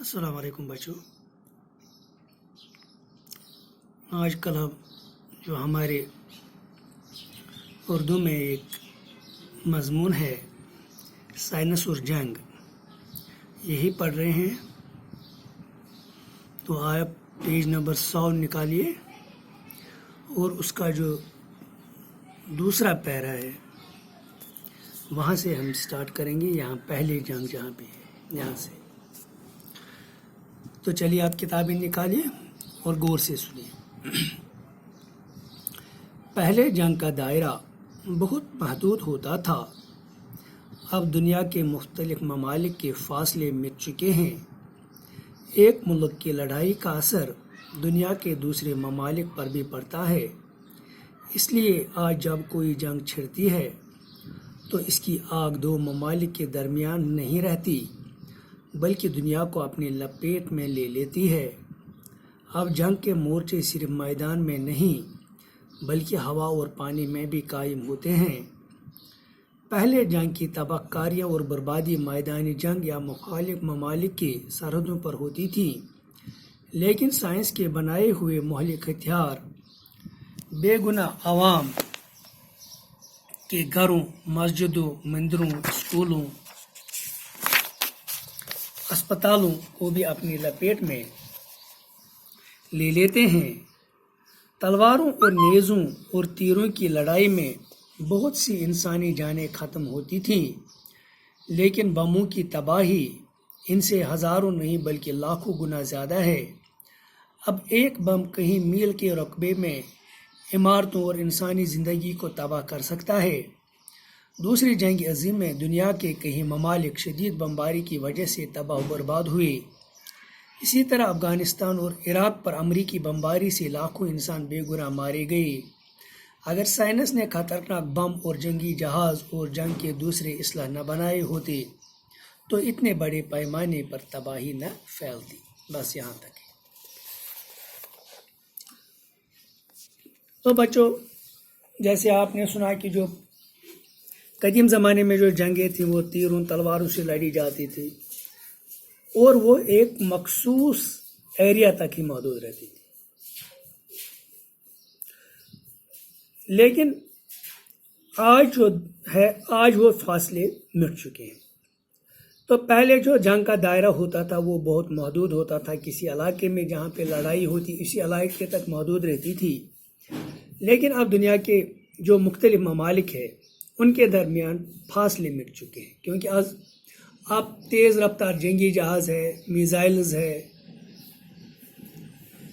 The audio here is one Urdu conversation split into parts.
السلام علیکم بچوں. آج کل ہم جو ہمارے اردو میں ایک مضمون ہے سائنس اور جنگ، یہی پڑھ رہے ہیں. تو آپ پیج نمبر 100 نکالیے اور اس کا جو دوسرا پیرا ہے وہاں سے ہم سٹارٹ کریں گے. یہاں پہلی جنگ جہاں پہ ہے یہاں سے. تو چلیے آپ کتابیں نکالیے اور غور سے سنیے. پہلے جنگ کا دائرہ بہت محدود ہوتا تھا. اب دنیا کے مختلف ممالک کے فاصلے مٹ چکے ہیں. ایک ملک کی لڑائی کا اثر دنیا کے دوسرے ممالک پر بھی پڑتا ہے. اس لیے آج جب کوئی جنگ چھڑتی ہے تو اس کی آگ دو ممالک کے درمیان نہیں رہتی بلکہ دنیا کو اپنی لپیٹ میں لے لیتی ہے. اب جنگ کے مورچے صرف میدان میں نہیں بلکہ ہوا اور پانی میں بھی قائم ہوتے ہیں. پہلے جنگ کی تباہ کاریاں اور بربادی میدانی جنگ یا مخالف ممالک کی سرحدوں پر ہوتی تھی، لیکن سائنس کے بنائے ہوئے مہلک ہتھیار بے گناہ عوام کے گھروں، مسجدوں، مندروں، اسکولوں، اسپتالوں کو بھی اپنی لپیٹ میں لے لیتے ہیں. تلواروں اور نیزوں اور تیروں کی لڑائی میں بہت سی انسانی جانیں ختم ہوتی تھیں، لیکن بموں کی تباہی ان سے ہزاروں نہیں بلکہ لاکھوں گنا زیادہ ہے. اب ایک بم کئی میل کے رقبے میں عمارتوں اور انسانی زندگی کو تباہ کر سکتا ہے. دوسری جنگ عظیم میں دنیا کے کئی ممالک شدید بمباری کی وجہ سے تباہ و برباد ہوئے. اسی طرح افغانستان اور عراق پر امریکی بمباری سے لاکھوں انسان بے گناہ مارے گئے. اگر سائنس نے خطرناک بم اور جنگی جہاز اور جنگ کے دوسرے اسلحے نہ بنائے ہوتے تو اتنے بڑے پیمانے پر تباہی نہ پھیلتی. بس یہاں تک. تو بچوں، جیسے آپ نے سنا کہ جو قدیم زمانے میں جو جنگیں تھیں وہ تیروں تلواروں سے لڑی جاتی تھی اور وہ ایک مخصوص ایریا تک ہی محدود رہتی تھی. لیکن آج جو ہے آج وہ فاصلے مٹ چکے ہیں. تو پہلے جو جنگ کا دائرہ ہوتا تھا وہ بہت محدود ہوتا تھا. کسی علاقے میں جہاں پہ لڑائی ہوتی اسی علاقے تک محدود رہتی تھی. لیکن اب دنیا کے جو مختلف ممالک ہیں ان کے درمیان فاصلے مٹ چکے ہیں، کیونکہ اب تیز رفتار جنگی جہاز ہے، میزائلز ہے،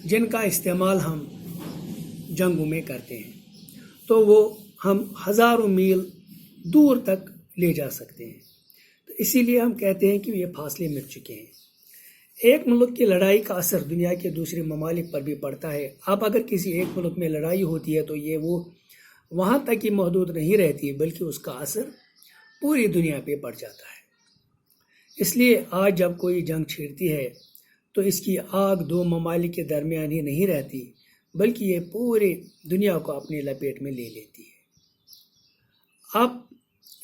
جن کا استعمال ہم جنگوں میں کرتے ہیں. تو وہ ہم ہزاروں میل دور تک لے جا سکتے ہیں. تو اسی لیے ہم کہتے ہیں کہ یہ فاصلے مٹ چکے ہیں. ایک ملک کی لڑائی کا اثر دنیا کے دوسرے ممالک پر بھی پڑتا ہے. اب اگر کسی ایک ملک میں لڑائی ہوتی ہے تو یہ وہ وہاں تک ہی محدود نہیں رہتی بلکہ اس کا اثر پوری دنیا پہ پڑ جاتا ہے. اس لیے آج جب کوئی جنگ چھڑتی ہے تو اس کی آگ دو ممالک کے درمیان ہی نہیں رہتی بلکہ یہ پورے دنیا کو اپنی لپیٹ میں لے لیتی ہے. اب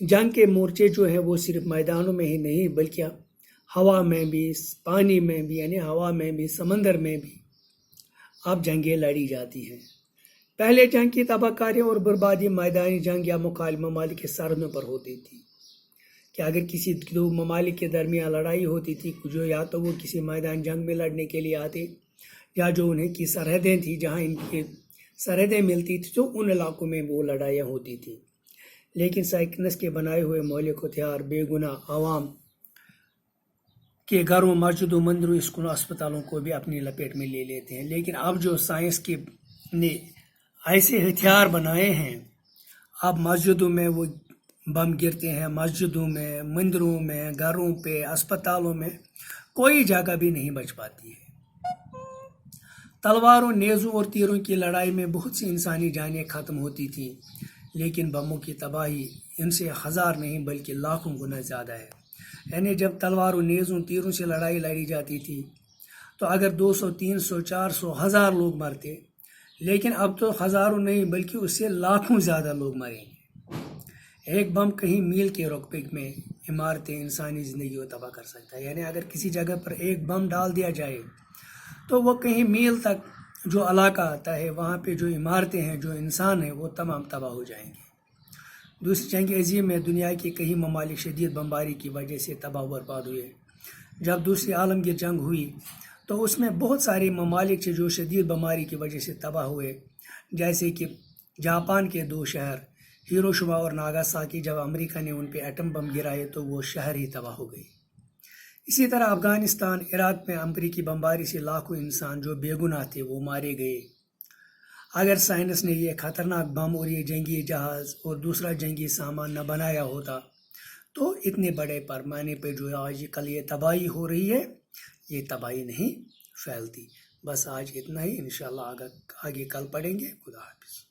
جنگ کے مورچے جو ہیں وہ صرف میدانوں میں ہی نہیں بلکہ ہوا میں بھی، پانی میں بھی، یعنی ہوا میں بھی، سمندر میں بھی اب جنگیں لڑی جاتی ہیں. پہلے جنگ کی تباہ کاریاں اور بربادی میدانی جنگ یا مخالف ممالک کے سرحدوں پر ہوتی تھی. کہ اگر کسی دو ممالک کے درمیان لڑائی ہوتی تھی جو یا تو وہ کسی میدان جنگ میں لڑنے کے لیے آتے یا جو انہیں کی سرحدیں تھیں جہاں ان کی سرحدیں ملتی تھی تو ان علاقوں میں وہ لڑائیاں ہوتی تھیں. لیکن سائنس کے بنائے ہوئے مہلک ہتھیار بے گناہ عوام کے گھروں، مسجدوں، مندروں، اسکولوں، اسپتالوں کو بھی اپنی لپیٹ میں لے لیتے ہیں. لیکن اب جو سائنس کے نے ایسے ہتھیار بنائے ہیں، اب مسجدوں میں وہ بم گرتے ہیں، مسجدوں میں، مندروں میں، گھروں پہ، اسپتالوں میں کوئی جگہ بھی نہیں بچ پاتی ہے. تلواروں، نیزوں اور تیروں کی لڑائی میں بہت سی انسانی جانیں ختم ہوتی تھیں، لیکن بموں کی تباہی ان سے ہزار نہیں بلکہ لاکھوں گنا زیادہ ہے. یعنی جب تلواروں، نیزوں، تیروں سے لڑائی لڑی جاتی تھی تو اگر 200، 300، 400، 1000 لوگ مرتے، لیکن اب تو ہزاروں نہیں بلکہ اس سے لاکھوں زیادہ لوگ مریں گے. ایک بم کئی میل کے رقبے میں عمارتیں انسانی زندگی کو تباہ کر سکتا ہے. یعنی اگر کسی جگہ پر ایک بم ڈال دیا جائے تو وہ کہیں میل تک جو علاقہ آتا ہے وہاں پہ جو عمارتیں ہیں جو انسان ہیں وہ تمام تباہ ہو جائیں گے. دوسری جنگ عظیم میں دنیا کے کئی ممالک شدید بمباری کی وجہ سے تباہ و برباد ہوئے. جب دوسری عالمگیر جنگ ہوئی تو اس میں بہت سارے ممالک تھے جو شدید بیماری کی وجہ سے تباہ ہوئے، جیسے کہ جاپان کے 2 شہر ہیروشیما اور ناگاساکی. جب امریکہ نے ان پہ ایٹم بم گرائے تو وہ شہر ہی تباہ ہو گئی. اسی طرح افغانستان، عراق میں امریکی بمباری سے لاکھوں انسان جو بے گناہ تھے وہ مارے گئے. اگر سائنس نے یہ خطرناک بم اور یہ جنگی جہاز اور دوسرا جنگی سامان نہ بنایا ہوتا تو اتنے بڑے پیمانے پہ جو آج کل یہ تباہی ہو رہی ہے یہ تباہی نہیں پھیلتی. بس آج اتنا ہی، انشاءاللہ آگے کل پڑھیں گے. خدا حافظ.